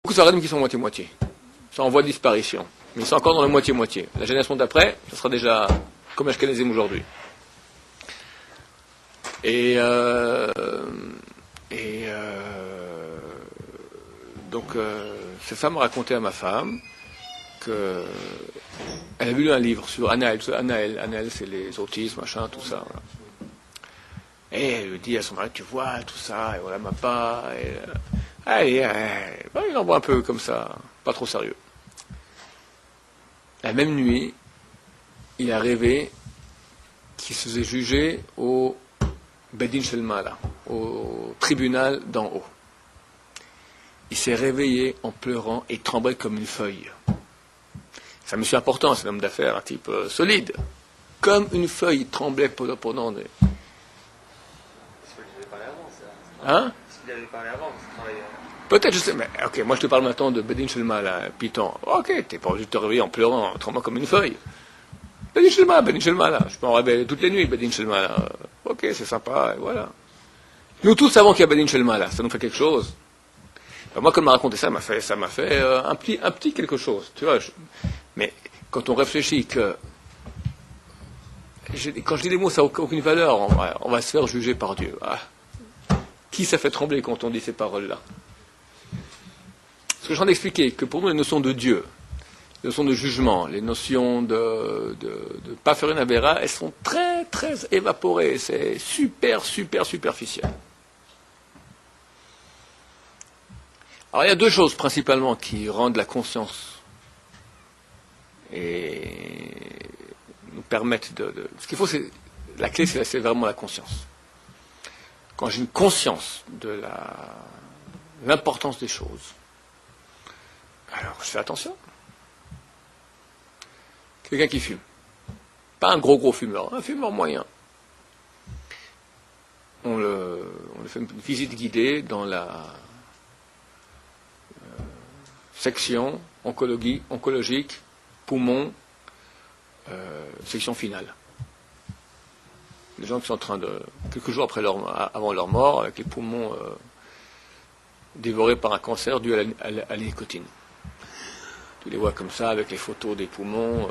Beaucoup de Sfaradim qui sont moitié-moitié. Ça en voie de disparition. Mais ils sont encore dans la moitié-moitié. La génération d'après, ça sera déjà comme Ashkenazim aujourd'hui. Et donc, cette femme a raconté à ma femme que elle a lu un livre sur Anaël. Anaël, c'est les autismes, machin, tout ça. Voilà. Et elle dit à son mari, tu vois, tout ça, et voilà, ma part. Il en voit un peu comme ça, pas trop sérieux. La même nuit, il a rêvé qu'il se faisait juger au Bedin Shel Ma'ala, au tribunal d'en haut. Il s'est réveillé en pleurant et tremblait comme une feuille. C'est un monsieur important, c'est un homme d'affaires, un type solide. Comme une feuille, il tremblait pendant des... Est-ce qu'il avait parlé avant, ça? Hein? Est-ce qu'il avait parlé avant, ce travail? Peut-être, je sais, mais ok, moi je te parle maintenant de Bedin Shel Ma'ala, Python. Ok, t'es pas obligé de te réveiller en pleurant, en tremblant comme une feuille. Bedin Shel Ma'ala, je peux en réveiller toutes les nuits, Bedin Shel Ma'ala. Ok, c'est sympa, et voilà. Nous tous savons qu'il y a Bedin Shel Ma'ala, ça nous fait quelque chose. Ben, moi, quand on m'a raconté ça, ça m'a fait un petit quelque chose, tu vois. Mais quand on réfléchit que... Quand je dis les mots, ça n'a aucune valeur, on va se faire juger par Dieu. Ah. Qui ça fait trembler quand on dit ces paroles-là? Ce que je viens d'expliquer, que pour nous, les notions de Dieu, les notions de jugement, les notions de pas faire une avéra, elles sont très, très évaporées. C'est super, super superficiel. Alors, il y a deux choses principalement qui rendent la conscience et nous permettent Ce qu'il faut, c'est... La clé, c'est vraiment la conscience. Quand j'ai une conscience de l'importance des choses, alors je fais attention. Quelqu'un qui fume. Pas un gros fumeur, un fumeur moyen. On le fait une visite guidée dans la section oncologique, poumon, section finale. Les gens qui sont en train de, quelques jours avant leur mort, avec les poumons dévorés par un cancer dû à la nicotine. Tu les vois comme ça, avec les photos des poumons.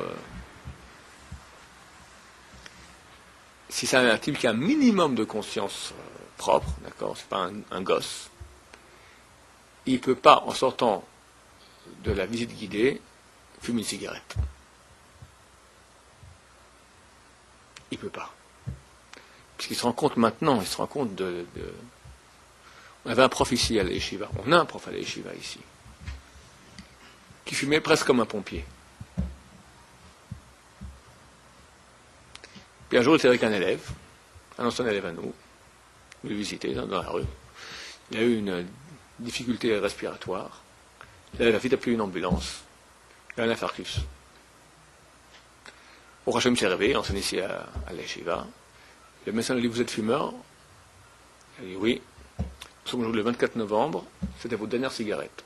Si c'est un type qui a un minimum de conscience propre, d'accord, c'est pas un gosse, il ne peut pas, en sortant de la visite guidée, fumer une cigarette. Il ne peut pas. Puisqu'il se rend compte maintenant, il se rend compte On avait un prof ici à l'Yeshiva, on a un prof à l'Yeshiva ici, qui fumait presque comme un pompier. Puis un jour, il était avec un élève, un ancien élève à nous, il le visitait dans la rue. Il a eu une difficulté respiratoire. Il a vite appelé une ambulance. Il a un infarctus. Au Hachem s'est réveillé, on s'est ici à l'Yeshiva. Le médecin lui dit, vous êtes fumeur? Il a dit, oui. Nous sommes aujourd'hui le 24 novembre, c'était votre dernière cigarette.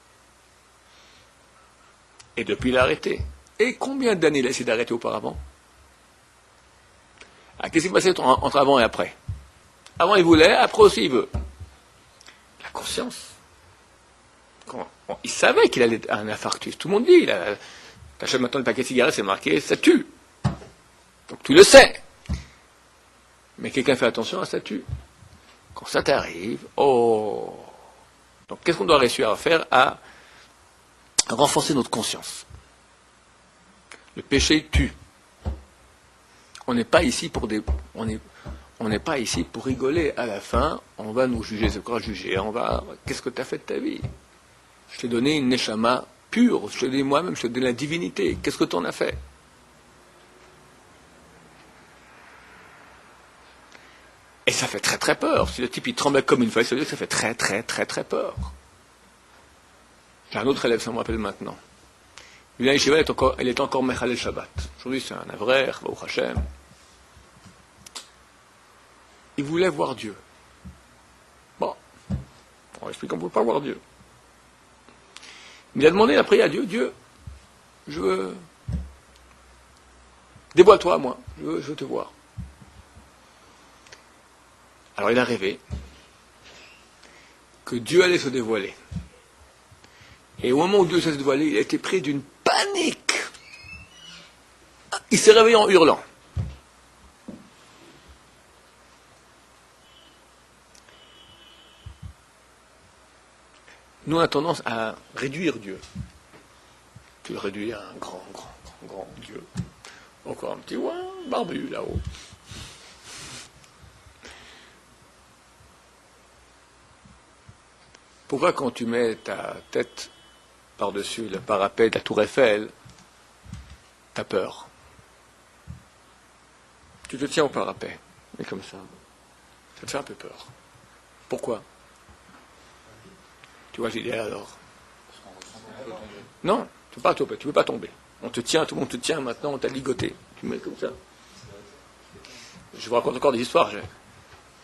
Et depuis, il a arrêté. Et combien d'années il a essayé d'arrêter auparavant? Ah, qu'est-ce qui s'est passé entre avant et après? Avant, il voulait, après aussi, il veut. La conscience. Il savait qu'il allait à un infarctus. Tout le monde dit, t'achètes maintenant le paquet de cigarettes, c'est marqué, ça tue. Donc tu le sais. Mais quelqu'un fait attention à ça tue. Quand ça t'arrive, oh. Donc qu'est-ce qu'on doit réussir à faire? À renforcer notre conscience. Le péché tue. On n'est pas ici pour on n'est pas ici pour rigoler. À la fin, on va nous juger. C'est quoi juger? Qu'est-ce que tu as fait de ta vie? Je t'ai donné une neshama pure. Je te dis moi-même, je te donne la divinité. Qu'est-ce que tu en as fait? Et ça fait très très peur. Si le type il tremble comme une feuille, ça veut dire que ça fait très très très très peur. J'ai un autre élève, ça me rappelle maintenant. Lui, Yeshiva, elle est encore Mechalel Shabbat. Aujourd'hui, c'est un Avrer, Baruch Hashem. Il voulait voir Dieu. Bon, on explique qu'on ne peut pas voir Dieu. Il a demandé la prière à Dieu, Dieu, je veux... Dévoile-toi à moi, je veux te voir. Alors il a rêvé que Dieu allait se dévoiler. Et au moment où Dieu s'est dévoilé, il a été pris d'une panique. Il s'est réveillé en hurlant. Nous, on a tendance à réduire Dieu. Tu le réduis à un grand Dieu. Encore un petit barbu là-haut. Pourquoi quand tu mets ta tête par-dessus le parapet de la tour Eiffel, t'as peur? Tu te tiens au parapet, mais comme ça te fait un peu peur. Pourquoi? Tu vois, j'ai dit alors. Non, tu ne peux pas tomber. On te tient, tout le monde te tient maintenant, on t'a ligoté. Tu mets comme ça. Je vous raconte encore des histoires.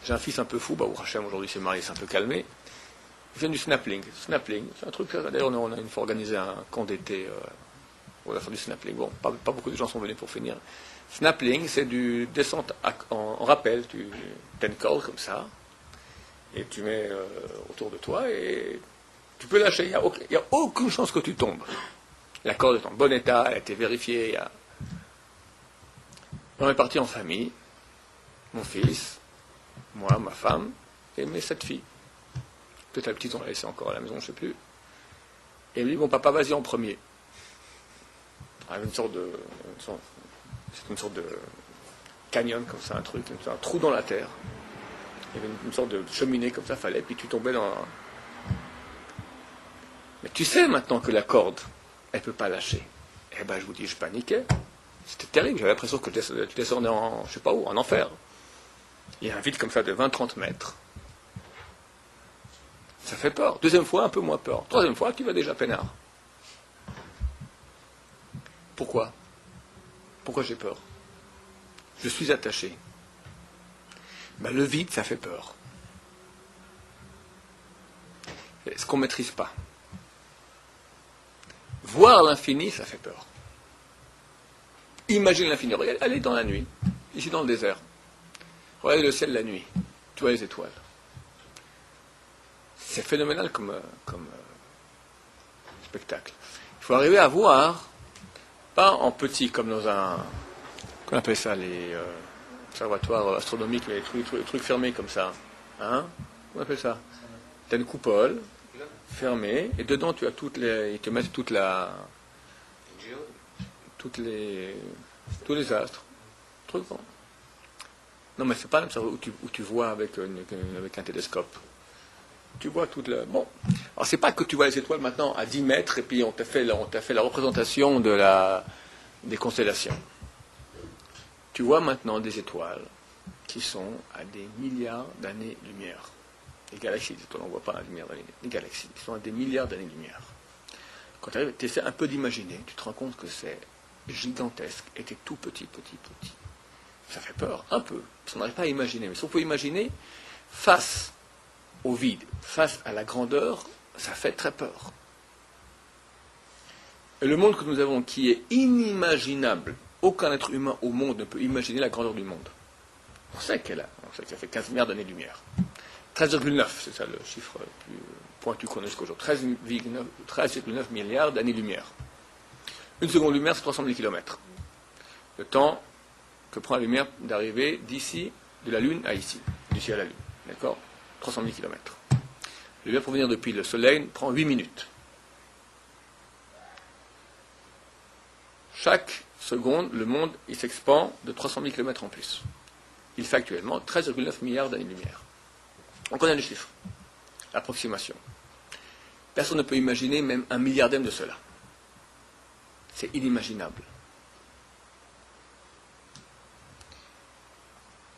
J'ai un fils un peu fou, Baou Hachem, aujourd'hui s'est marié, c'est un peu calmé. Il vient du snapping. Snapping, c'est un truc. D'ailleurs, on a une fois organisé un camp d'été pour la fin du snapping. Bon, pas beaucoup de gens sont venus pour finir. Snapping, c'est du descente en rappel. Tu as une corde comme ça, et tu mets autour de toi, et tu peux lâcher. Il n'y a aucune chance que tu tombes. La corde est en bon état, elle a été vérifiée. On est parti en famille. Mon fils, moi, ma femme, et mes 7 filles. Peut-être la petite, on l'a laissée encore à la maison, je ne sais plus. Et il me dit, bon papa, vas-y en premier. Avec c'est une sorte de canyon, comme ça, un truc, un trou dans la terre. Il y avait une sorte de cheminée, comme ça, fallait, puis tu tombais dans... Mais tu sais maintenant que la corde, elle ne peut pas lâcher. Eh ben, je vous dis, je paniquais. C'était terrible, j'avais l'impression que tu descendais en, je sais pas où, en enfer. Il y a un vide comme ça de 20-30 mètres. Ça fait peur. Deuxième fois, un peu moins peur. Troisième fois, tu vas déjà peinard. Pourquoi? Pourquoi j'ai peur? Je suis attaché. Ben, le vide, ça fait peur. C'est ce qu'on ne maîtrise pas. Voir l'infini, ça fait peur. Imagine l'infini. Regarde, allez dans la nuit, ici dans le désert. Regardez le ciel la nuit. Tu vois les étoiles. C'est phénoménal comme spectacle. Il faut arriver à voir, pas en petit comme dans un... Qu'on appelle ça, les observatoires astronomiques, les trucs fermés comme ça. Hein? Comment on appelle ça? Tu as une coupole fermée, et dedans tu as ils te mettent tous les astres. Truc bon. Non, mais c'est pas ça où tu vois avec un télescope. Tu vois toute la... Bon. Alors, c'est pas que tu vois les étoiles maintenant à 10 mètres et puis on t'a fait la représentation des constellations. Tu vois maintenant des étoiles qui sont à des milliards d'années-lumière. Les galaxies, les étoiles, on ne voit pas la lumière, les galaxies, qui sont à des milliards d'années-lumière. Quand tu essaies un peu d'imaginer, tu te rends compte que c'est gigantesque et t'es tout petit. Ça fait peur, un peu. On n'arrive pas à imaginer. Mais si on peut imaginer, face au vide, face à la grandeur, ça fait très peur. Et le monde que nous avons, qui est inimaginable, aucun être humain au monde ne peut imaginer la grandeur du monde. On sait que ça fait 15 milliards d'années-lumière. 13,9, c'est ça le chiffre le plus pointu qu'on ait jusqu'aujourd'hui. 13,9 milliards d'années-lumière. Une seconde lumière, c'est 300 000 km. Le temps que prend la lumière d'arriver d'ici, de la Lune à ici, d'ici à la Lune. D'accord? 300 000 km. La lumière pour venir depuis le Soleil prend 8 minutes. Chaque seconde, le monde, il s'expand de 300 000 km en plus. Il fait actuellement 13,9 milliards d'années-lumière. On connaît les chiffres. L'approximation. Personne ne peut imaginer même un milliardième de cela. C'est inimaginable.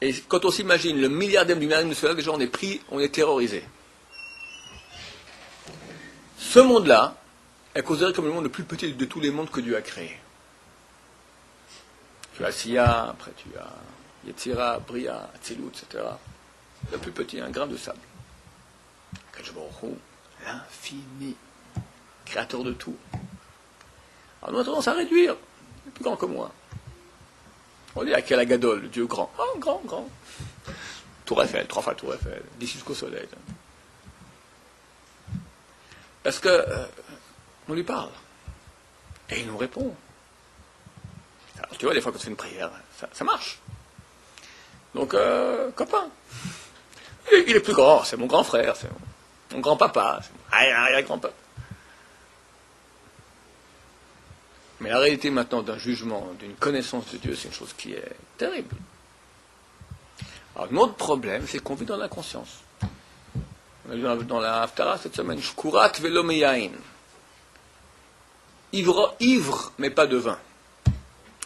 Et quand on s'imagine le milliardième du milliardième de cela, déjà on est pris, on est terrorisé. Ce monde-là est considéré comme le monde le plus petit de tous les mondes que Dieu a créé. Tu as Sia, après tu as Yetzira, Bria, Atzilut, etc. Le plus petit, un grain de sable. L'infini, créateur de tout. Alors nous, on a tendance à réduire. Il est plus grand que moi. On dit à quel Agadol, le Dieu grand. Oh, grand. Tour Eiffel, 3 fois Tour Eiffel, d'ici jusqu'au soleil. Parce que On lui parle. Et il nous répond. Alors, tu vois, des fois, quand tu fais une prière, ça marche. Donc, copain. Il est plus grand, c'est mon grand frère, c'est mon grand-papa, c'est mon arrière-grand-papa. Mais la réalité maintenant d'un jugement, d'une connaissance de Dieu, c'est une chose qui est terrible. Alors, notre problème, c'est qu'on vit dans l'inconscience. On a vu dans la Haftara cette semaine, Shkurat velo meyain. Ivre, mais pas de vin.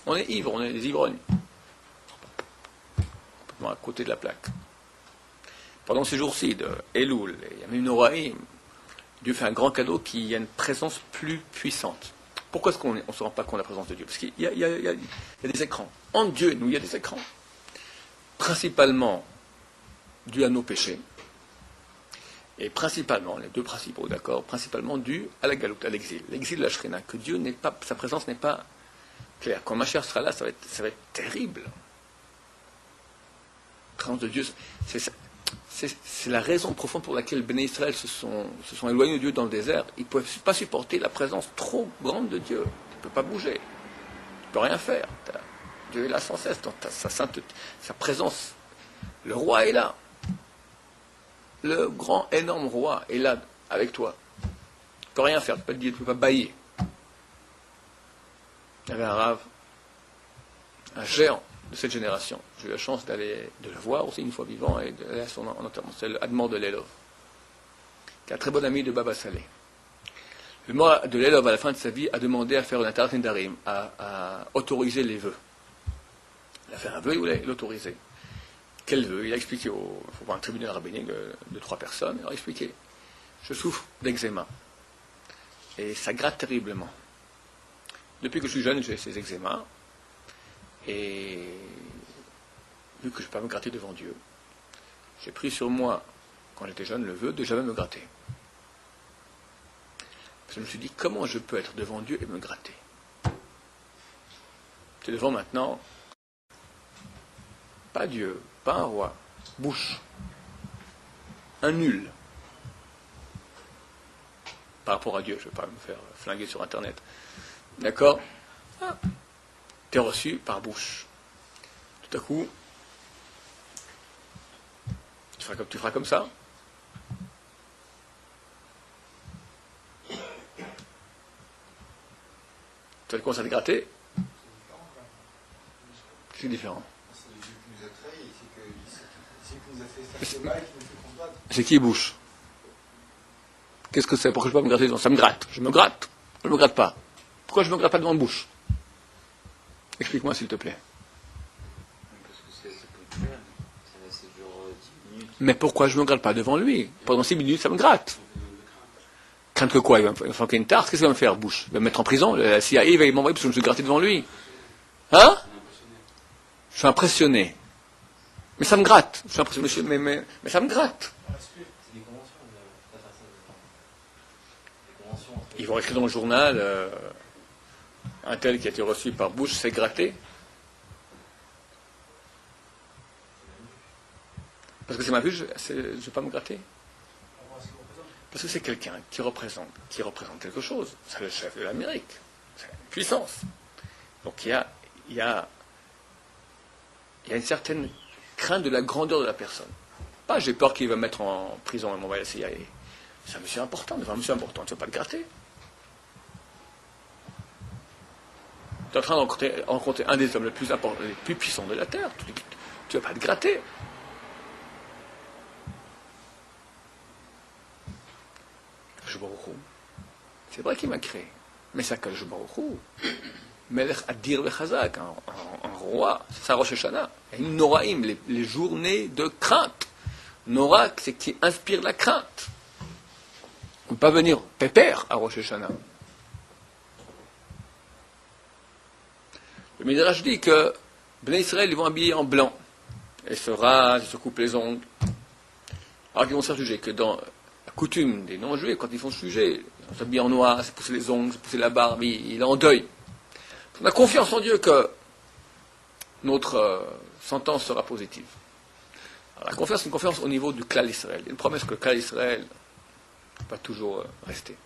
On est ivre, on est des ivrognes. Complètement à côté de la plaque. Pendant ces jours-ci de Elul et Yamim Noraim, Dieu fait un grand cadeau qui y a une présence plus puissante. Pourquoi est-ce qu'on ne se rend pas compte de la présence de Dieu? Parce qu'il y a des écrans. En Dieu, nous, il y a des écrans. Principalement dû à nos péchés. Et principalement, les deux principaux, d'accord, principalement dû à la galoute, à l'exil. L'exil de la Shrina, que Dieu n'est pas, sa présence n'est pas claire. Quand Mashiach sera là, ça va être terrible. La présence de Dieu, c'est la raison profonde pour laquelle Béné Israël se sont éloignés de Dieu dans le désert. Ils ne pouvaient pas supporter la présence trop grande de Dieu. Tu ne peux pas bouger. Tu ne peux rien faire. Dieu est là sans cesse dans sa sainteté, sa présence. Le roi est là. Le grand, énorme roi est là avec toi. Tu ne peux rien faire. Tu ne peux pas bailler. Il y avait un rave, un géant de cette génération. J'ai eu la chance de le voir aussi une fois vivant et d'aller à son enterrement. C'est le Admor de Lelov, qui est un très bon ami de Baba Saleh. Le mort de Lelov, à la fin de sa vie, a demandé à faire une Atarat Nedarim, à autoriser les vœux. Il a fait un vœu, il voulait l'autoriser. Quel vœu? Il a expliqué, il faut voir un tribunal rabbinique de 3 personnes, il a expliqué, je souffre d'eczéma. Et ça gratte terriblement. Depuis que je suis jeune, j'ai ces eczémas. Et vu que je ne peux pas me gratter devant Dieu, j'ai pris sur moi, quand j'étais jeune, le vœu de jamais me gratter. Parce que je me suis dit, comment je peux être devant Dieu et me gratter? C'est devant maintenant, pas Dieu, pas un roi, bouche, un nul. Par rapport à Dieu, je ne vais pas me faire flinguer sur Internet. D'accord? Tu es reçu par bouche. Tout à coup, tu feras comme ça. Tu vas commencer à te gratter. C'est différent. C'est qui bouche? Qu'est-ce que c'est? Pourquoi je ne peux pas me gratter devant? Ça me gratte. Je me gratte. Je ne me gratte pas. Pourquoi je ne me gratte pas devant bouche? Explique-moi s'il te plaît. Parce que c'est ponctuel. Ça dure 10 minutes. Mais pourquoi je ne me gratte pas devant lui? Pendant 6 minutes, ça me gratte. Crainte que quoi? Il va me faire une tarte? Qu'est-ce qu'il va me faire, bouche? Il va me mettre en prison? La CIA va m'envoyer parce que je me suis gratté devant lui. Hein? Je suis impressionné. Mais ça me gratte. Je suis impressionné, mais ça me gratte. C'est des conventions. Pas faire ça. Des conventions. Ils vont écrire dans le journal un tel qui a été reçu par Bush s'est gratté. Parce que c'est ma vue, je ne vais pas me gratter. Parce que c'est quelqu'un qui représente quelque chose. C'est le chef de l'Amérique. C'est une puissance. Donc il y a une certaine crainte de la grandeur de la personne. Pas j'ai peur qu'il va me mettre en prison et m'envoyer à la CIA. C'est un monsieur important, devant un monsieur important, tu ne vas pas le gratter. Tu es en train de rencontrer un des hommes les plus importants, les plus puissants de la Terre. Tu ne vas pas te gratter. C'est vrai qu'il m'a créé. Mais ça Kadosh Baruch Hu. Melech Adir Vechazak, un roi, c'est ça Rosh Hashanah. Il y a une Noraim, les journées de crainte. Nora, c'est qui inspire la crainte. On ne peut pas venir pépère à Rosh Hashanah. Le Midrash dit que Bnei Israël, ils vont habiller en blanc. Ils se rasent, ils se coupent les ongles. Alors qu'ils vont se faire juger que dans la coutume des non-juifs, quand ils font se juger, ils s'habillent en noir, c'est pousser les ongles, c'est pousser la barbe, il est en deuil. On a confiance en Dieu que notre sentence sera positive. Alors, la confiance, c'est une confiance au niveau du Klal Israël. Il y a une promesse que le Klal Israël va toujours rester.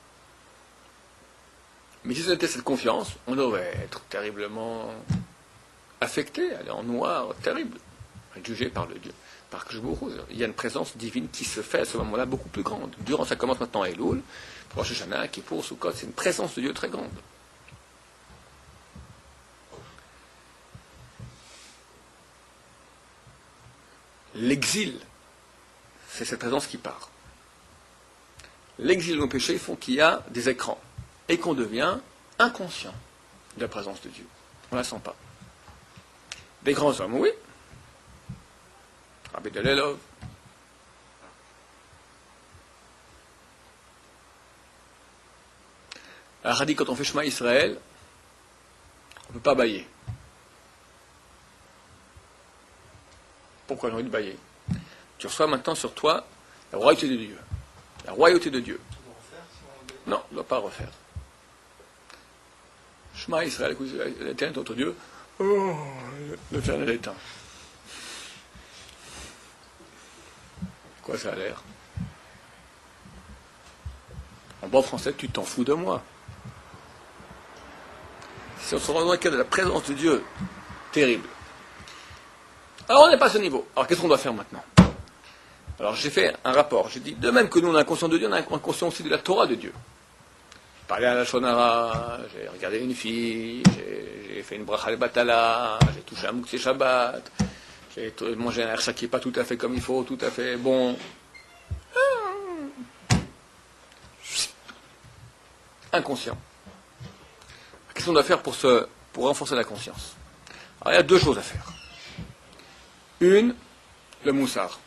Mais si c'était cette confiance, on devrait être terriblement affecté, aller en noir, terrible, jugé par le Dieu. Par Kjbourou. Il y a une présence divine qui se fait à ce moment-là beaucoup plus grande. Durant, ça commence maintenant à Elul, pour Rosh Hashanah, Kippour, Sukkot, c'est une présence de Dieu très grande. L'exil, c'est cette présence qui part. L'exil de nos péchés font qu'il y a des écrans et qu'on devient inconscient de la présence de Dieu. On ne la sent pas. Des grands hommes, oui. Rabbi Delelov. Alors, a dit quand on fait Shema Israël, on ne peut pas bâiller. Pourquoi j'ai envie de bâiller? Tu reçois maintenant sur toi la royauté de Dieu. La royauté de Dieu. Non, on ne doit pas refaire. Shema Israël, l'Éternel est notre Dieu. Oh, l'Éternel est un. Quoi ça a l'air? En bon français, tu t'en fous de moi. Si on se rend compte de la présence de Dieu, terrible. Alors on n'est pas à ce niveau. Alors qu'est-ce qu'on doit faire maintenant? Alors j'ai fait un rapport. J'ai dit, de même que nous on a un conscient de Dieu, on a un conscient aussi de la Torah de Dieu. J'ai parlé à la Shonara, j'ai regardé une fille, j'ai fait une bracha al batala, j'ai touché un moukse Shabbat, j'ai mangé un hercha qui n'est pas tout à fait comme il faut, tout à fait bon. Inconscient. Qu'est-ce qu'on doit faire pour renforcer la conscience? Alors il y a deux choses à faire. Une, le moussard.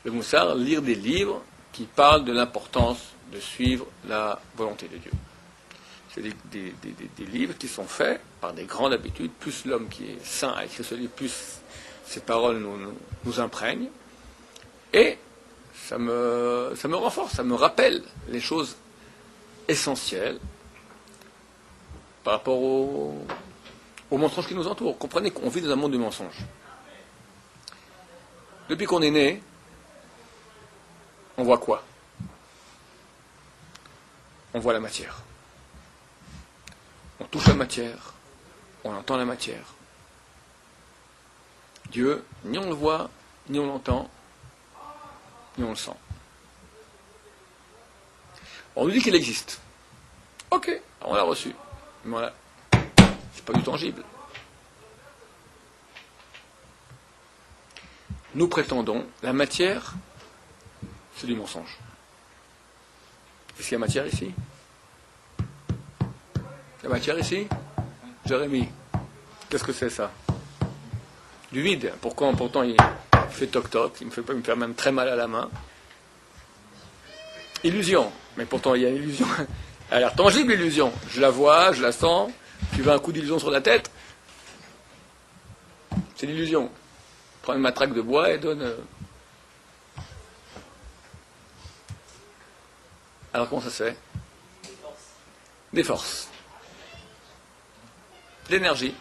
Le moussard, lire des livres qui parlent de l'importance de suivre la volonté de Dieu. C'est des livres qui sont faits par des grandes habitudes. Plus l'homme qui est saint a écrit ce livre, plus ses paroles nous imprègnent. Et ça me renforce, ça me rappelle les choses essentielles par rapport aux mensonges qui nous entourent. Comprenez qu'on vit dans un monde de mensonges. Depuis qu'on est né, on voit quoi? On voit la matière. On touche la matière, on entend la matière. Dieu, ni on le voit, ni on l'entend, ni on le sent. On nous dit qu'il existe. Ok, on l'a reçu. Mais voilà, c'est pas du tangible. Nous prétendons, la matière, c'est du mensonge. Est-ce qu'il y a matière ici? La matière ici? Jérémie, qu'est-ce que c'est ça? Du vide. Pourquoi? Pourtant il fait toc-toc, il me fait même très mal à la main. Illusion. Mais pourtant il y a une illusion. Elle a l'air tangible, l'illusion. Je la vois, je la sens. Tu veux un coup d'illusion sur la tête? C'est l'illusion. Prends une matraque de bois et donne... Alors comment ça se fait? Des forces. De l'énergie.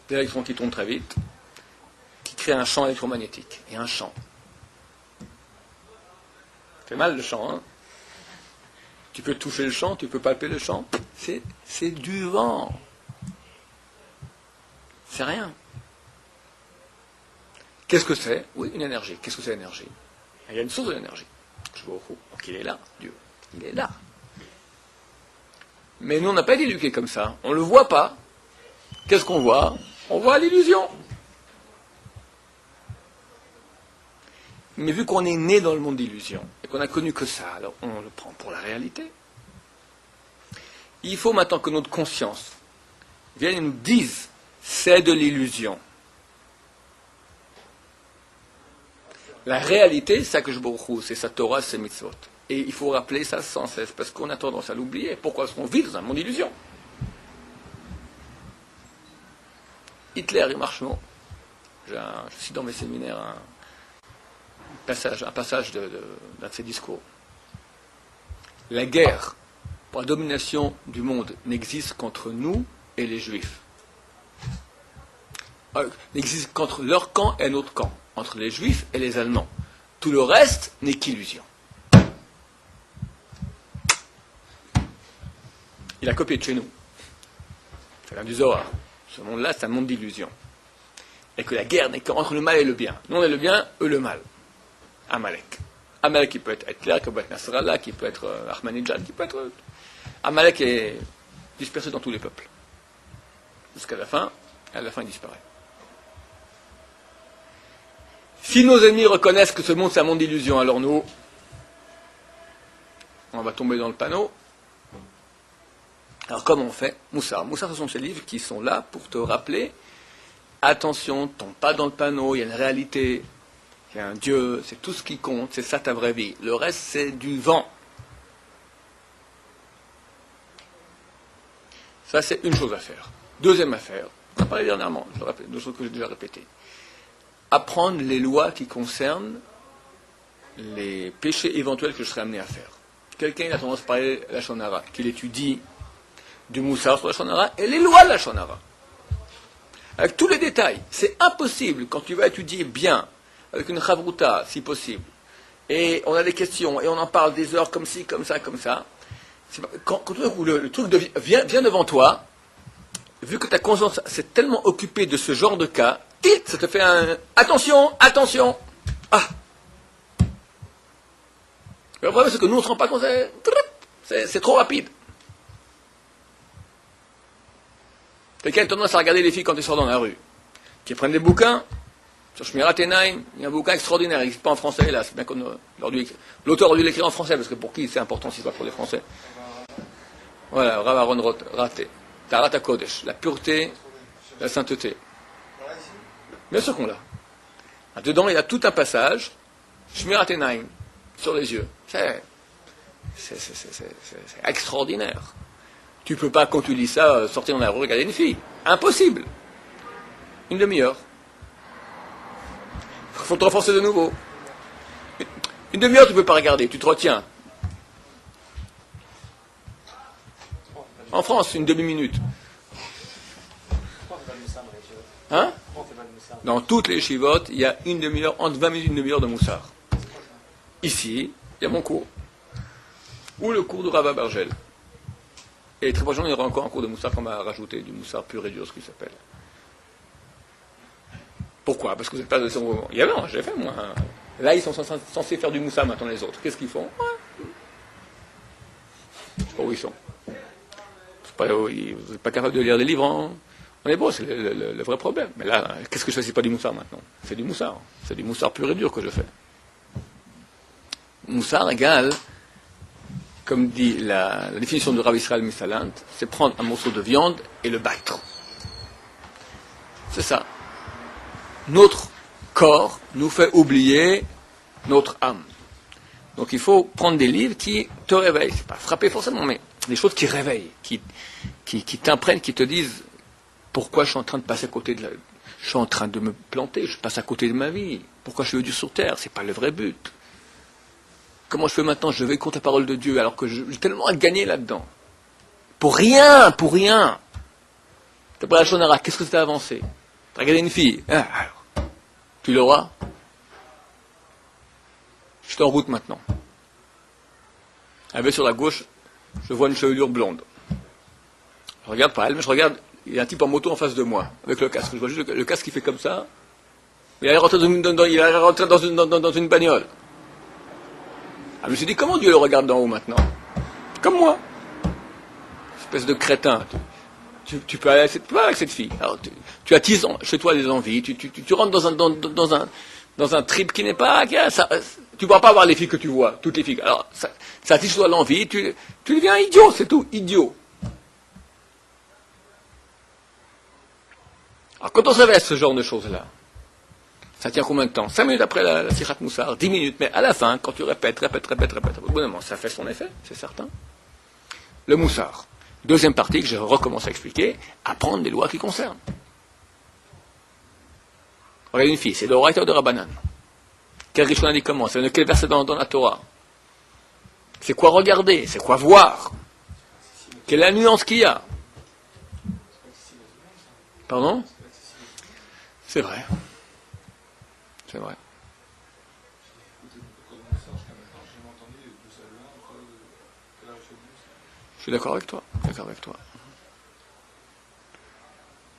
Des électrons qui tournent très vite, qui créent un champ électromagnétique. Et un champ. Ça fait mal le champ, hein? Tu peux toucher le champ, tu peux palper le champ. C'est du vent. C'est rien. Qu'est-ce que c'est? Oui, une énergie. Qu'est-ce que c'est l'énergie? Il y a une source de l'énergie. Donc il est là, Dieu. Il est là. Mais nous, on n'a pas été éduqués comme ça. On ne le voit pas. Qu'est-ce qu'on voit? On voit l'illusion. Mais vu qu'on est né dans le monde d'illusion, et qu'on n'a connu que ça, alors on le prend pour la réalité. Il faut maintenant que notre conscience vienne et nous dise, c'est de l'illusion. La réalité, c'est Kjbourou, c'est sa Torah, c'est mitzvot. Et il faut rappeler ça sans cesse, parce qu'on a tendance à l'oublier. Pourquoi? Parce qu'on vit dans un monde d'illusion. Hitler, il marche non. Je cite dans mes séminaires un passage d'un de ses discours. La guerre pour la domination du monde n'existe qu'entre nous et les Juifs. N'existe qu'entre leur camp et notre camp, entre les Juifs et les Allemands. Tout le reste n'est qu'illusion. Il a copié de chez nous. Ça vient du Zohar. Ce monde-là, c'est un monde d'illusion. Et que la guerre n'est qu'entre le mal et le bien. Nous, on est le bien, eux, le mal. Amalek. Amalek qui peut être Hitler, qui peut être Nasrallah, qui peut être Ahmadinejad, qui peut être... Amalek est dispersé dans tous les peuples. Jusqu'à la fin, et à la fin, il disparaît. Si nos ennemis reconnaissent que ce monde, c'est un monde d'illusion, alors nous, on va tomber dans le panneau. Alors, comment on fait? Moussar. Moussar, ce sont ces livres qui sont là pour te rappeler, attention, tombe pas dans le panneau, il y a une réalité, il y a un Dieu, c'est tout ce qui compte, c'est ça ta vraie vie. Le reste, c'est du vent. Ça, c'est une chose à faire. Deuxième affaire, on a parlé dernièrement, je le répète, deux choses que j'ai déjà répétées. Apprendre les lois qui concernent les péchés éventuels que je serais amené à faire. Quelqu'un il a tendance à parler de la Shonara, qu'il étudie du Moussar sur la Shonara et les lois de la Shonara. Avec tous les détails. C'est impossible, quand tu vas étudier bien, avec une chavruta, si possible, et on a des questions, et on en parle des heures comme ci, comme ça, comme ça. Quand tout d'un coup le truc vient devant toi, vu que ta conscience s'est tellement occupée de ce genre de cas, ça te fait un... Attention, attention. Ah. Le problème, c'est que nous, on ne se rend pas compte, c'est trop rapide. Quelqu'un a tendance à regarder les filles quand ils sortent dans la rue, qui prennent des bouquins, sur Shmirat Einaim, il y a un bouquin extraordinaire, il n'existe pas en français, là, c'est bien qu'on l'auteur aurait dû l'écrire en français, parce que pour qui c'est important si c'est pas pour les Français. Voilà, Rav Aaron Raté. Tarat HaKodesh, la pureté, la sainteté. Bien sûr qu'on l'a. Dedans, il y a tout un passage, Shmirat Einaim, sur les yeux. C'est extraordinaire. Tu ne peux pas, quand tu lis ça, sortir dans la rue, regarder une fille. Impossible. Une demi-heure. Il faut te renforcer de nouveau. Une demi-heure, tu ne peux pas regarder, tu te retiens. En France, une demi-minute. Hein? Dans toutes les chivotes, il y a une demi-heure, entre 20 minutes et une demi-heure de moussard. Ici, il y a mon cours. Ou le cours de Rava Bargel. Et très prochainement, il y aura encore un cours de moussard qu'on va rajouter, du moussard pur et dur, ce qu'il s'appelle. Pourquoi? Parce que vous n'êtes pas de son moment. Il y a non, j'ai fait moi. Là, ils sont censés faire du moussard maintenant les autres. Qu'est-ce qu'ils font? Je ne sais pas où ils sont. Vous n'êtes pas capable de lire les livres. Hein. On est beau, c'est le vrai problème. Mais là, qu'est-ce que je fais? C'est pas du moussard maintenant. C'est du moussard. C'est du moussard pur et dur que je fais. Moussard égale, comme dit la définition de Rav Israël Misalant, c'est prendre un morceau de viande et le battre. C'est ça. Notre corps nous fait oublier notre âme. Donc il faut prendre des livres qui te réveillent. C'est pas frapper forcément, mais des choses qui réveillent, qui t'imprègnent, qui te disent pourquoi je suis en train de passer à côté de je suis en train de me planter, je passe à côté de ma vie. Pourquoi je suis venu sur terre? C'est pas le vrai but. Comment je fais maintenant? Je vais contre la parole de Dieu alors que j'ai tellement à gagner là-dedans. Pour rien, pour rien. T'as pris la Shonara, qu'est-ce que t'as avancé? T'as regardé une fille, ah, alors, tu l'auras? Je suis en route maintenant. Elle est sur la gauche, je vois une chevelure blonde. Je regarde pas elle, mais je regarde, il y a un type en moto en face de moi, avec le casque. Je vois juste le casque qui fait comme ça. Il est rentré dans une bagnole. Ah, je me suis dit, comment Dieu le regarde d'en haut maintenant? Comme moi. Espèce de crétin. Tu peux aller avec cette fille. Alors, tu attises chez toi des envies, tu rentres dans un trip qui n'est pas... tu ne pourras pas voir les filles que tu vois, toutes les filles. Alors, ça attise chez toi l'envie, tu deviens idiot, c'est tout, idiot. Alors, quand on s'avait ce genre de choses-là, ça tient combien de temps? 5 minutes après la Sichat Moussar, 10 minutes, mais à la fin, quand tu répètes, au bout d'un moment, ça fait son effet, c'est certain. Le Moussar. Deuxième partie que je recommence à expliquer, apprendre des lois qui concernent. Regardez une fille, c'est le writer de Rabbanan. Quel Rishon dit comment? C'est quel verset dans la Torah? C'est quoi regarder? C'est quoi voir? Quelle est la nuance qu'il y a? Pardon? C'est vrai. C'est vrai. Je suis d'accord avec toi. d'accord avec toi.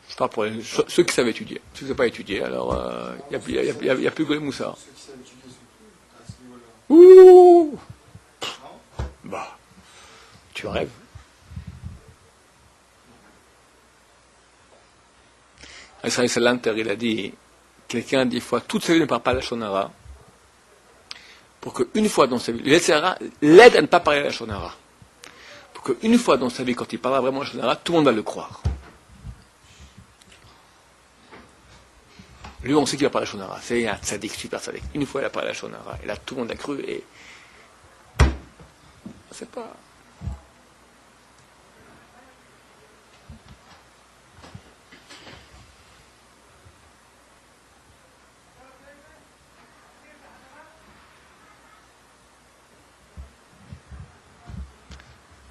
Je parle pour ceux qui savent étudier. Ceux qui ne savent pas étudier, alors il n'y a plus que les moussards. Ceux qui savent étudier surtout, à ce niveau-là. Ouh. Non? Bah, tu rêves. Israël Salanter, il a dit, quelqu'un dit fois, toute sa vie ne parle pas la Shonara, pour qu'une fois dans sa vie, l'aide à ne pas parler la Shonara, pour qu'une fois dans sa vie, quand il parlera vraiment la Shonara, tout le monde va le croire. Lui, on sait qu'il va parler la Shonara. C'est un tzaddik, super tzaddik. Une fois, il a parlé la Shonara. Et là, tout le monde a cru et... C'est pas...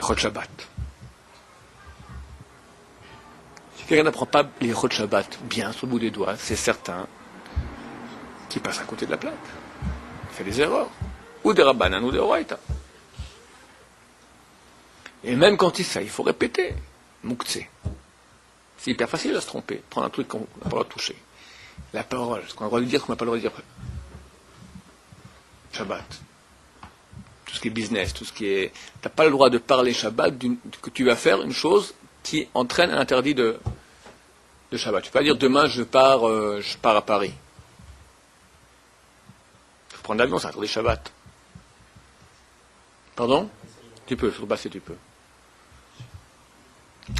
Chod Shabbat. Si quelqu'un n'apprend pas les Chod Shabbat bien sur le bout des doigts, c'est certain qu'il passe à côté de la plaque. Il fait des erreurs. Ou des rabbanan ou des oraita. Et même quand il sait, il faut répéter. Mouktsé. C'est hyper facile de se tromper. Prendre un truc qu'on n'a pas le droit de toucher. La parole, ce qu'on a le droit de dire, ce qu'on n'a pas le droit de dire. Shabbat. Tout ce qui est business, tout ce qui est... Tu n'as pas le droit de parler Shabbat que tu vas faire une chose qui entraîne un interdit de Shabbat. Tu ne peux pas dire demain je pars à Paris. Il faut prendre l'avion, c'est interdit Shabbat. Pardon? Tu peux, sur le passé tu peux.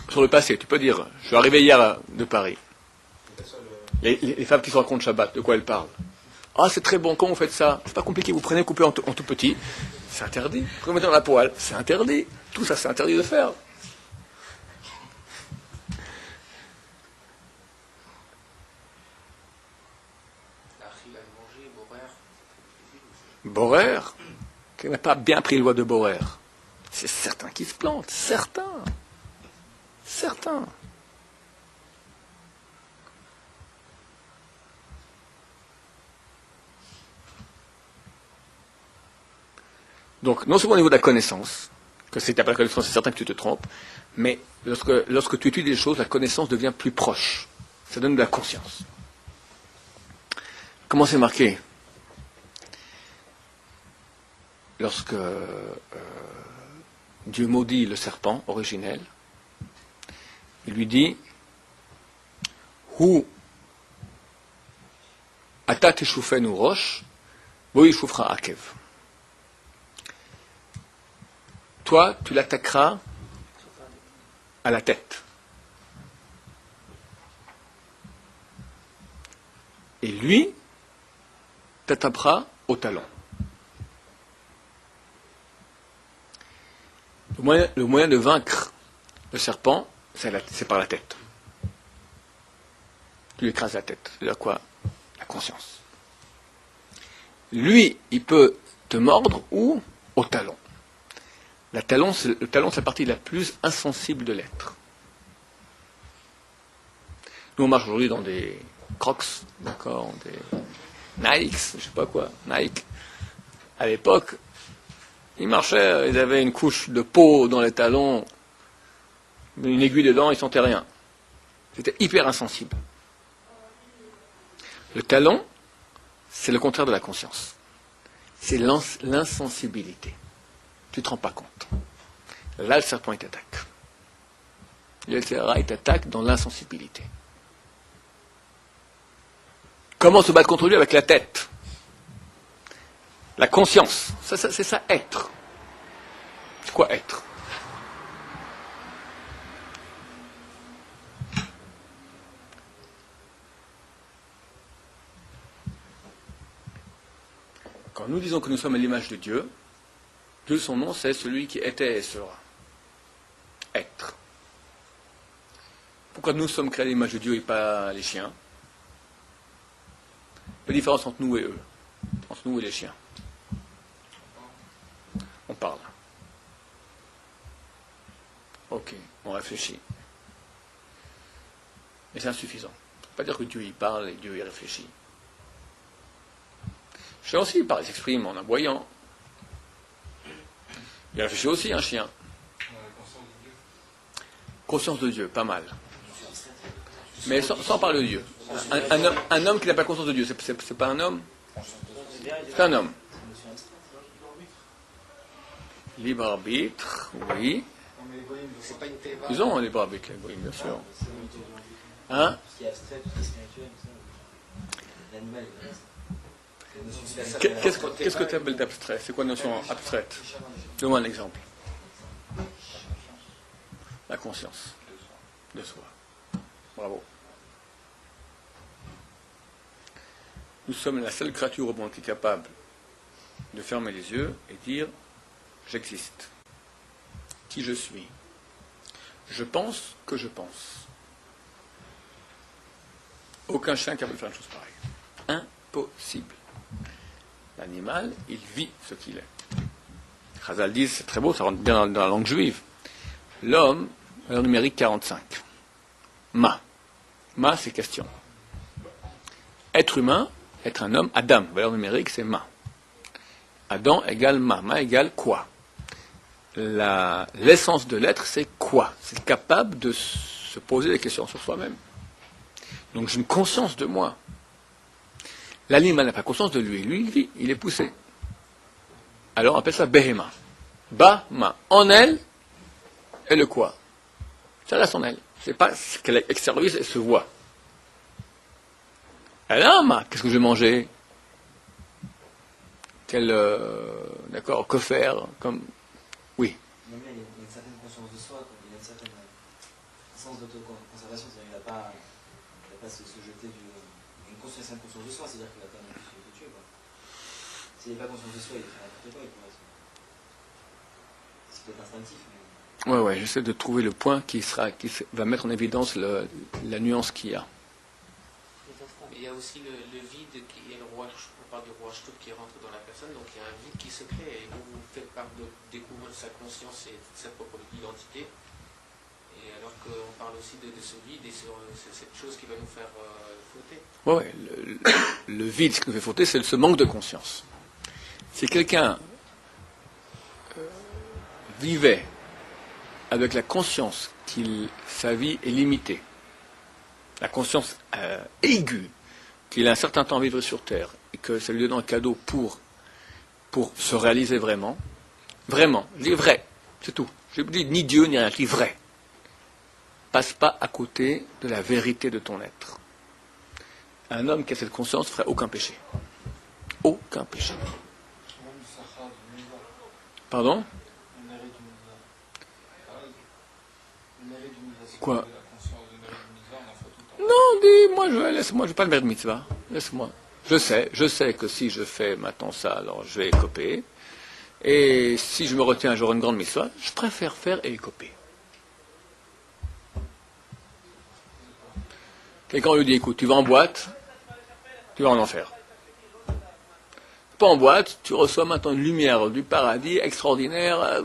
Sur le passé, tu peux dire, je suis arrivé hier de Paris. Les femmes qui se racontent Shabbat, de quoi elles parlent? Ah, c'est très bon, comment vous faites ça? C'est pas compliqué, vous prenez, coupez en tout petit. C'est interdit. Vous mettez dans la poêle, c'est interdit. Tout ça, c'est interdit de faire. Borer, qui n'a pas bien pris le loi de Borer. C'est certain qu'il se plante, certain. Certain. Donc, non seulement au niveau de la connaissance, que si tu n'as pas la connaissance, c'est certain que tu te trompes, mais lorsque tu étudies les choses, la connaissance devient plus proche. Ça donne de la conscience. Comment c'est marqué? Lorsque Dieu maudit le serpent originel, il lui dit Hu ata teshufenu rosh, bo yishufra akev. Toi, tu l'attaqueras à la tête. Et lui t'attrapera au talon. Le moyen de vaincre le serpent, c'est par la tête. Tu lui écrases la tête. C'est-à-dire quoi? La conscience. Lui, il peut te mordre ou au talon. Le talon, c'est la partie la plus insensible de l'être. Nous, on marche aujourd'hui dans des Crocs, d'accord, des Nikes, je sais pas quoi, Nike. À l'époque, ils marchaient, ils avaient une couche de peau dans les talons, une aiguille dedans, ils sentaient rien. C'était hyper insensible. Le talon, c'est le contraire de la conscience. C'est l'insensibilité. Tu ne te rends pas compte. Là, le serpent, il t'attaque. Le serpent, il t'attaque dans l'insensibilité. Comment se battre contre lui? Avec la tête. La conscience. C'est ça, être. C'est quoi être? Quand nous disons que nous sommes à l'image de Dieu, Dieu, son nom, c'est celui qui était et sera. Être. Pourquoi nous sommes créés à l'image de Dieu et pas les chiens? La différence entre nous et eux, entre nous et les chiens. On parle. Ok, on réfléchit. Mais c'est insuffisant. Ça ne veut pas dire que Dieu y parle et Dieu y réfléchit. Le chien aussi, il parle, il s'exprime en aboyant. Il réfléchit aussi, un chien. Conscience de Dieu, pas mal. Mais sans parler de Dieu. Un homme qui n'a pas conscience de Dieu, c'est pas un homme? C'est un homme. Libre arbitre, oui. Non, mais les goïms, c'est pas une théva. Ils ont un libre arbitre, les goïms, bien sûr. Hein? Tout ce qui est abstrait, tout ce qui est spirituel, ça. L'animal, il reste. Qu'est-ce que tu appelles d'abstrait? C'est quoi une notion abstraite? Donne-moi un exemple. La conscience de soi. Bravo. Nous sommes la seule créature au monde qui est capable de fermer les yeux et dire j'existe. Qui je suis. Je pense que je pense. Aucun chien capable de faire une chose pareille. Impossible. L'animal, il vit ce qu'il est. Chazal dit, c'est très beau, ça rentre bien dans la langue juive. L'homme, valeur numérique 45. Ma, c'est question. Être humain, être un homme, Adam, valeur numérique, c'est ma. Adam égale ma égale quoi? L'essence de l'être, c'est quoi? C'est capable de se poser des questions sur soi-même. Donc j'ai une conscience de moi. L'animal n'a pas conscience de lui. Lui, il vit, il est poussé. Alors on appelle ça behema. Ba-ma. En elle, et le quoi? Ça reste en elle. C'est pas ce qu'elle extériorise et se voit. Elle a un ma. Qu'est-ce que je vais manger? D'accord, que faire? Comme... Oui. Même là, il y a une certaine conscience de soi, il y a une certaine sens d'autoconservation, c'est-à-dire qu'il n'a pas se jeter d'une conscience de soi, c'est-à-dire qu'il a quand même se tuer, quoi. S'il n'est pas conscient de soi, il fait n'importe quoi, il pourrait se... C'est peut-être instinctif, mais... Ouais, j'essaie de trouver le point qui va mettre en évidence la nuance qu'il y a. Il y a aussi le vide qui est le roi, on parle de roi Shtup qui rentre dans la personne, donc il y a un vide qui se crée et vous faites part de découvrir sa conscience et sa propre identité. Et alors qu'on parle aussi de ce vide et sur cette chose qui va nous faire fauter. Ouais, le vide, ce qui nous fait fauter, c'est ce manque de conscience. Si quelqu'un vivait avec la conscience que sa vie est limitée, la conscience aiguë, qu'il a un certain temps à vivre sur Terre, et que ça lui donne un cadeau pour se réaliser vraiment, je dis vrai, c'est tout. Je ne dis ni Dieu, ni rien, je dis vrai. Passe pas à côté de la vérité de ton être. Un homme qui a cette conscience ne ferait aucun péché. Aucun péché. Pardon? Quoi? Non, laisse-moi, je n'ai pas le mérite mitzvah. Laisse-moi. Je sais que si je fais maintenant ça, alors je vais écoper. Et si je me retiens, j'aurai une grande mitzvah, je préfère faire et écoper. Quelqu'un lui dit, écoute, tu vas en boîte, tu vas en enfer. Pas en boîte, tu reçois maintenant une lumière du paradis extraordinaire.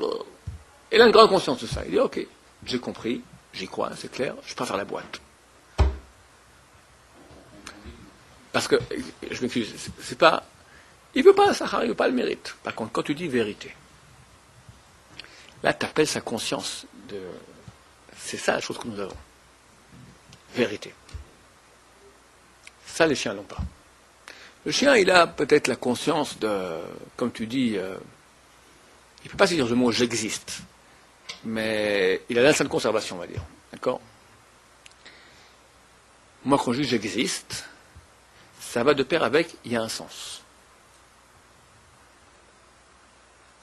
Et il a une grande conscience de ça. Il dit, ok, j'ai compris, j'y crois, c'est clair, je préfère la boîte. Parce que, je m'excuse, c'est pas... Il veut pas la Sahara, il veut pas le mérite. Par contre, quand tu dis vérité, là, tu appelles sa conscience de... C'est ça la chose que nous avons. Vérité. Ça, les chiens l'ont pas. Le chien, il a peut-être la conscience de... Comme tu dis, il ne peut pas se dire le mot « j'existe ». Mais il a l'instinct de conservation, on va dire. D'accord? Moi, quand je dis « j'existe », ça va de pair avec « il y a un sens ».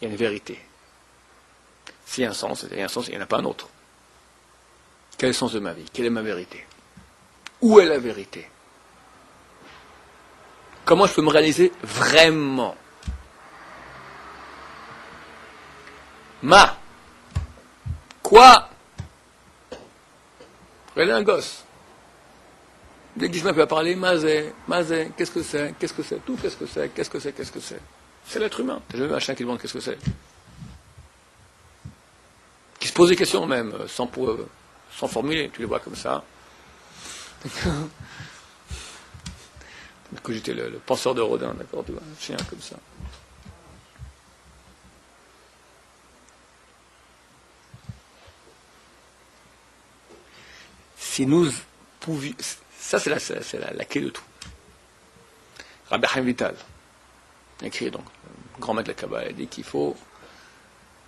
Il y a une vérité. S'il y a un sens, il n'y en a pas un autre. Quel est le sens de ma vie? Quelle est ma vérité? Où est la vérité? Comment je peux me réaliser vraiment? Quoi? Regardez un gosse. Dès qu'il se met à parler, Mazé, qu'est-ce que c'est? Tout, qu'est-ce que c'est? C'est l'être humain. T'as jamais vu un chien qui demande qu'est-ce que c'est? Qui se pose des questions même, sans formuler. Tu les vois comme ça. Que j'étais le penseur de Rodin, d'accord? Tu vois, un chien comme ça. Si nous pouvions... Ça, c'est la clé de tout. Rabbi Chaim Vital, écrit donc, grand maître de la Kabbalah, dit qu'il faut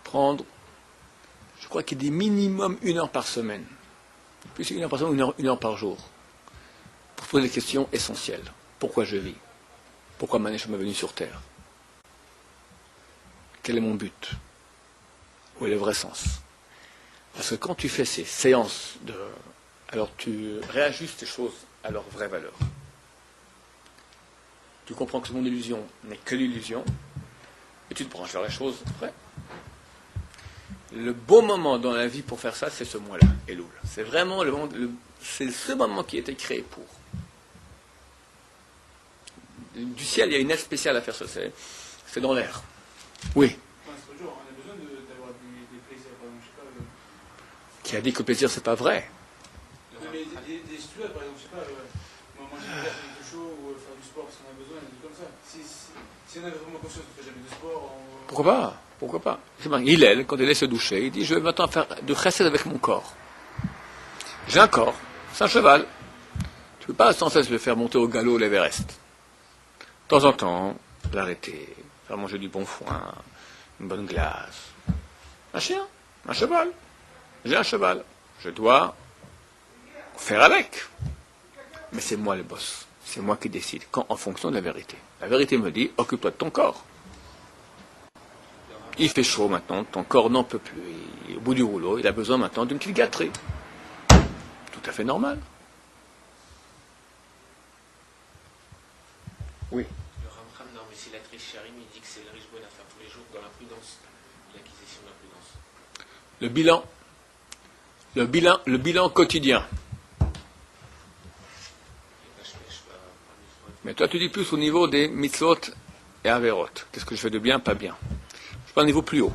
prendre, je crois qu'il dit minimum 1 heure par semaine. Plus 1 heure par semaine, 1 heure par jour. Pour poser des questions essentielles. Pourquoi je vis? Pourquoi ma neshama est venue sur Terre? Quel est mon but? Où est le vrai sens? Parce que quand tu fais ces séances alors tu réajustes les choses à leur vraie valeur. Tu comprends que mon illusion n'est que l'illusion, et tu te branches vers la chose vraie. Le beau moment dans la vie pour faire ça, c'est ce mois-là, Elul. C'est vraiment c'est ce moment qui a été créé pour. Du ciel, il y a une aide spéciale à faire ça, c'est dans l'air. Oui. On a besoin d'avoir des plaisirs, par exemple, je sais pas. Qui a dit que le plaisir, c'est pas vrai? Non, mais des situations, par exemple, je sais pas, manger des glaces avec du chaud ou faire du sport parce qu'on a besoin, des trucs comme ça. Si on avait vraiment conscience qu'on ne fait jamais de sport. Pourquoi pas? Pourquoi pas? Hillel, quand il allait se doucher, il dit je vais maintenant faire de chesed avec mon corps. J'ai un corps, c'est un cheval. Tu ne peux pas sans cesse le faire monter au galop l'Everest. De temps en temps, l'arrêter, faire manger du bon foin, une bonne glace. Un chien, un cheval. J'ai un cheval. Je dois faire avec. Mais c'est moi le boss. C'est moi qui décide, en fonction de la vérité. La vérité me dit, occupe-toi de ton corps. Il fait chaud maintenant, ton corps n'en peut plus. Il est au bout du rouleau, il a besoin maintenant d'une petite gâterie. Tout à fait normal. Oui. Le Ramcham dans Messilat Risharim, il dit que c'est le riche bon à faire tous les jours dans la prudence, l'acquisition de la prudence. Le bilan quotidien. Mais toi, tu dis plus au niveau des mitzvot et averot. Qu'est-ce que je fais de bien, pas bien? Je prends un niveau plus haut,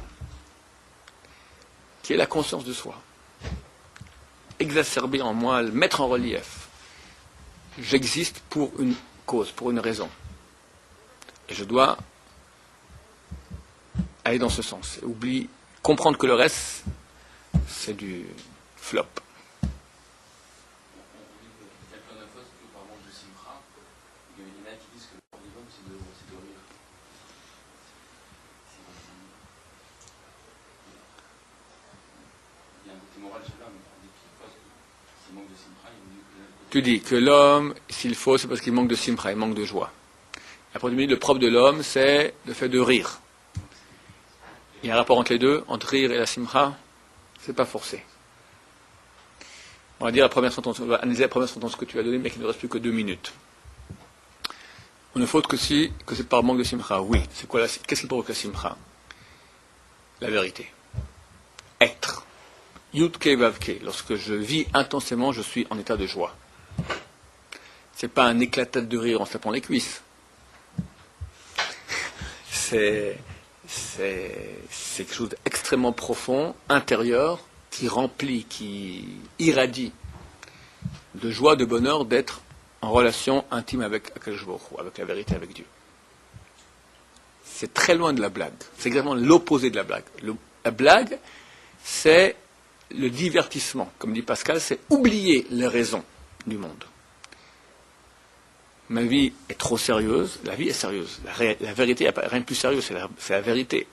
qui est la conscience de soi. Exacerber en moi, mettre en relief. J'existe pour une cause, pour une raison. Et je dois aller dans ce sens. Comprendre que le reste, c'est du flop. Tu dis que l'homme, s'il faut, c'est parce qu'il manque de simcha, il manque de joie. Après, tu me dis, le propre de l'homme, c'est le fait de rire. Il y a un rapport entre les deux, entre rire et la simcha, c'est pas forcé. On va dire la première sentence, on va analyser la première sentence que tu as donnée, mais qu'il ne reste plus que 2 minutes. On ne faute que c'est par manque de simcha. Oui, c'est quoi qu'est-ce qui provoque la simcha? La vérité. Être. Yudke Vavke. Lorsque je vis intensément, je suis en état de joie. C'est pas un éclatate de rire en se tapant les cuisses. C'est quelque chose d'extrêmement profond, intérieur, qui remplit, qui irradie de joie, de bonheur d'être en relation intime avec Akadosh Baruch Hu, avec la vérité, avec Dieu. C'est très loin de la blague. C'est exactement l'opposé de la blague. La blague, c'est le divertissement. Comme dit Pascal, c'est oublier les raisons du monde. Ma vie est trop sérieuse, la vie est sérieuse. La vérité, il n'y a rien de plus sérieux, c'est la vérité.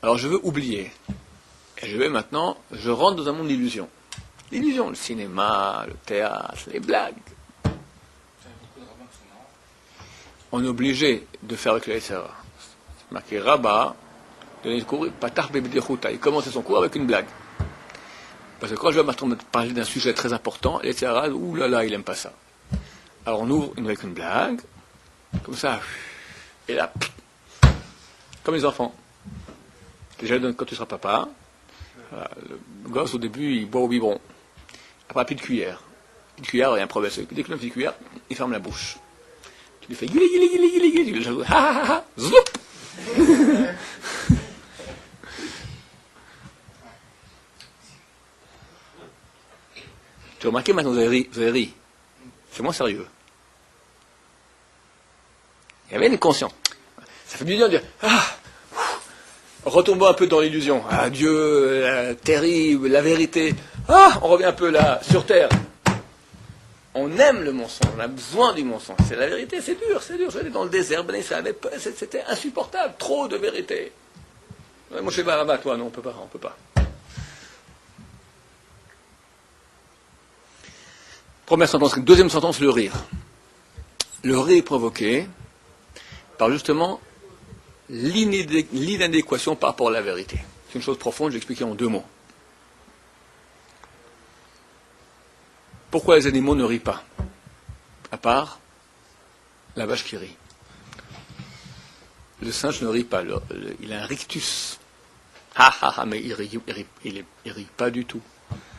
Alors je veux oublier. Et je rentre dans un monde d'illusions. L'illusion, le cinéma, le théâtre, les blagues. On est obligé de faire avec le Yetzirah. C'est marqué Rabat, donner le cours, Patar Bebedechouta. Il commence son cours avec une blague. Parce que quand je vais parler d'un sujet très important, le Yetzirah, oulala, il n'aime pas ça. Alors on ouvre avec une blague, comme ça, et là, comme les enfants. Déjà, quand tu seras papa, voilà, le gosse au début, il boit au biberon. Après, plus de cuillère. Une cuillère, il y a un problème. Dès qu'il a une petite cuillère, il ferme la bouche. Tu lui fais guili, guili, guili, guili, guili, tu lui fais ha ha ha, zoup. Tu as remarqué maintenant, vous avez ri. C'est moins sérieux. Il y avait une conscience. Ça fait du bien de dire retombons un peu dans l'illusion. Ah, Dieu, terrible, la vérité. Ah, on revient un peu là, sur Terre. On aime le mensonge, on a besoin du mensonge. C'est la vérité, c'est dur, c'est dur. J'allais dans le désert, c'était insupportable, trop de vérité. Moi, je sais pas, là-bas, toi, non, on peut pas. Première sentence. Deuxième sentence, le rire. Le rire est provoqué par justement l'inadéquation par rapport à la vérité. C'est une chose profonde, je vais expliquer en 2 mots. Pourquoi les animaux ne rient pas? À part la vache qui rit. Le singe ne rit pas, il a un rictus. Mais il rit pas du tout.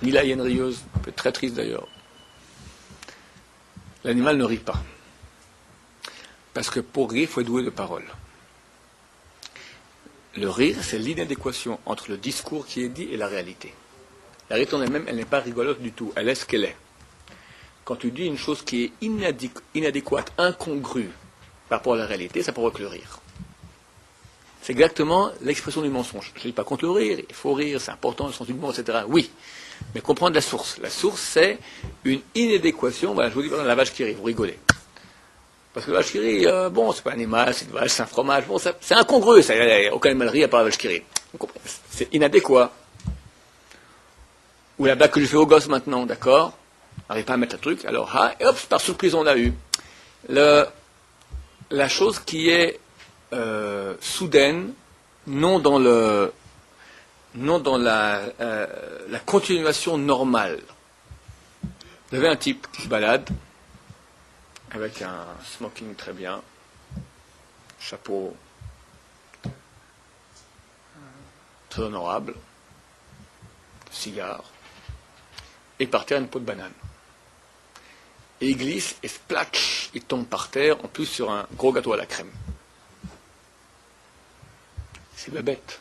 Ni la hyène rieuse, peut être très triste d'ailleurs. L'animal ne rit pas. Parce que pour rire, il faut être doué de parole. Le rire, c'est l'inadéquation entre le discours qui est dit et la réalité. La réalité en elle-même, elle n'est pas rigolote du tout, elle est ce qu'elle est. Quand tu dis une chose qui est inadéquate, incongrue par rapport à la réalité, ça provoque le rire. C'est exactement l'expression du mensonge. Je ne dis pas contre le rire, il faut rire, c'est important, le sens du mot, etc. Oui, mais comprendre la source. La source, c'est une inadéquation. Voilà, je vous dis, la vache qui rit, vous rigolez. Parce que la vache qui rit, c'est pas un animal, c'est une vache, c'est un fromage, c'est incongru, aucun animal rit à part la vache qui rit. C'est inadéquat. Ou la blague que je fais aux gosses maintenant, d'accord? N'arrive pas à mettre un truc, alors, et hop, par surprise, on a eu. La chose qui est soudaine, non dans la continuation normale. Vous avez un type qui se balade, avec un smoking très bien, chapeau très honorable, cigare, et par terre une peau de banane. Et il glisse et splatch, il tombe par terre, en plus sur un gros gâteau à la crème. C'est bête.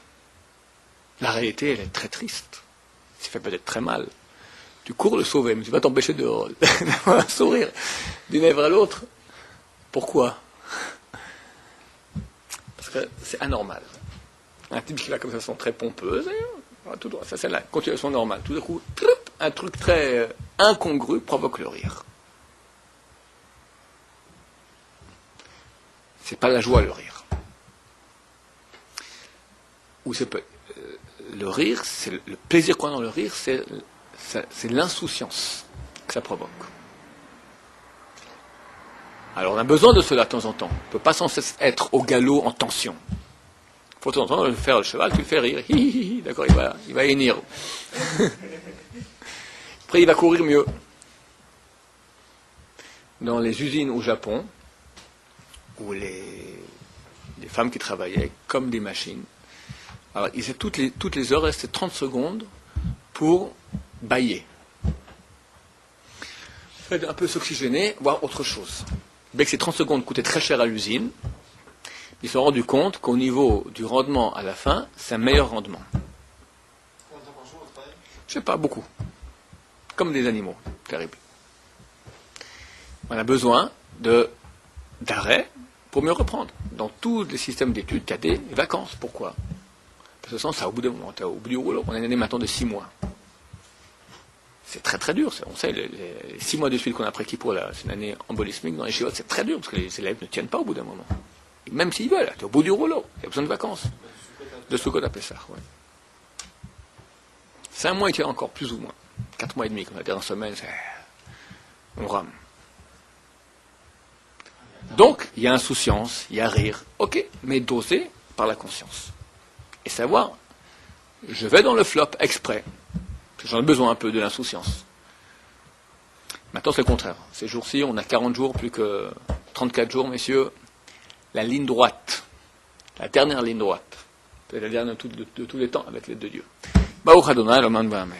La réalité, elle est très triste. Ça fait peut-être très mal. Tu cours le sauver, mais tu vas t'empêcher d'avoir un sourire d'une lèvre à l'autre. Pourquoi? Parce que c'est anormal. Un type qui va comme ça, façon très pompeuse, tout droit. Ça, c'est la continuation normale. Tout d'un coup, un truc très incongru provoque le rire. C'est pas la joie, le rire. Ou le rire, c'est le plaisir qu'on a dans le rire, c'est l'insouciance que ça provoque. Alors on a besoin de cela de temps en temps. On ne peut pas sans cesse être au galop en tension. Il faut de temps en temps faire le cheval, tu le fais rire. D'accord, il va hennir. Après il va courir mieux. Dans les usines au Japon, où les femmes qui travaillaient comme des machines, alors ils toutes les heures restaient 30 secondes pour bailler. Un peu s'oxygéner, voir autre chose. Dès que ces 30 secondes coûtaient très cher à l'usine, ils se sont rendus compte qu'au niveau du rendement à la fin, c'est un meilleur rendement. Combien de temps par jour au travail? Je sais pas, beaucoup. Comme des animaux, terrible. On a besoin d'arrêt pour mieux reprendre. Dans tous les systèmes d'études, tu as des vacances. Pourquoi? Parce que c'est au bout d'un moment, tu es au bout du rouleau. On a une année maintenant de 6 mois. C'est très très dur. On sait, les 6 mois de suite qu'on a après Kippour, c'est une année embolismique dans les chiottes, c'est très dur parce que les élèves ne tiennent pas au bout d'un moment. Et même s'ils veulent, tu es au bout du rouleau. Il y a besoin de vacances. De Sukkot à Pessah, ouais. 5 mois, il tient encore plus ou moins. 4 mois et demi, comme la dernière semaine, on rame. Donc, il y a insouciance, il y a rire. Ok, mais dosé par la conscience. Et savoir, je vais dans le flop exprès. J'en ai besoin un peu de l'insouciance. Maintenant, c'est le contraire. Ces jours-ci, on a 40 jours, plus que 34 jours, messieurs. La ligne droite. La dernière ligne droite. C'est la dernière de tous les temps avec l'aide de Dieu. Baruch Adonai, l'Oman Amen.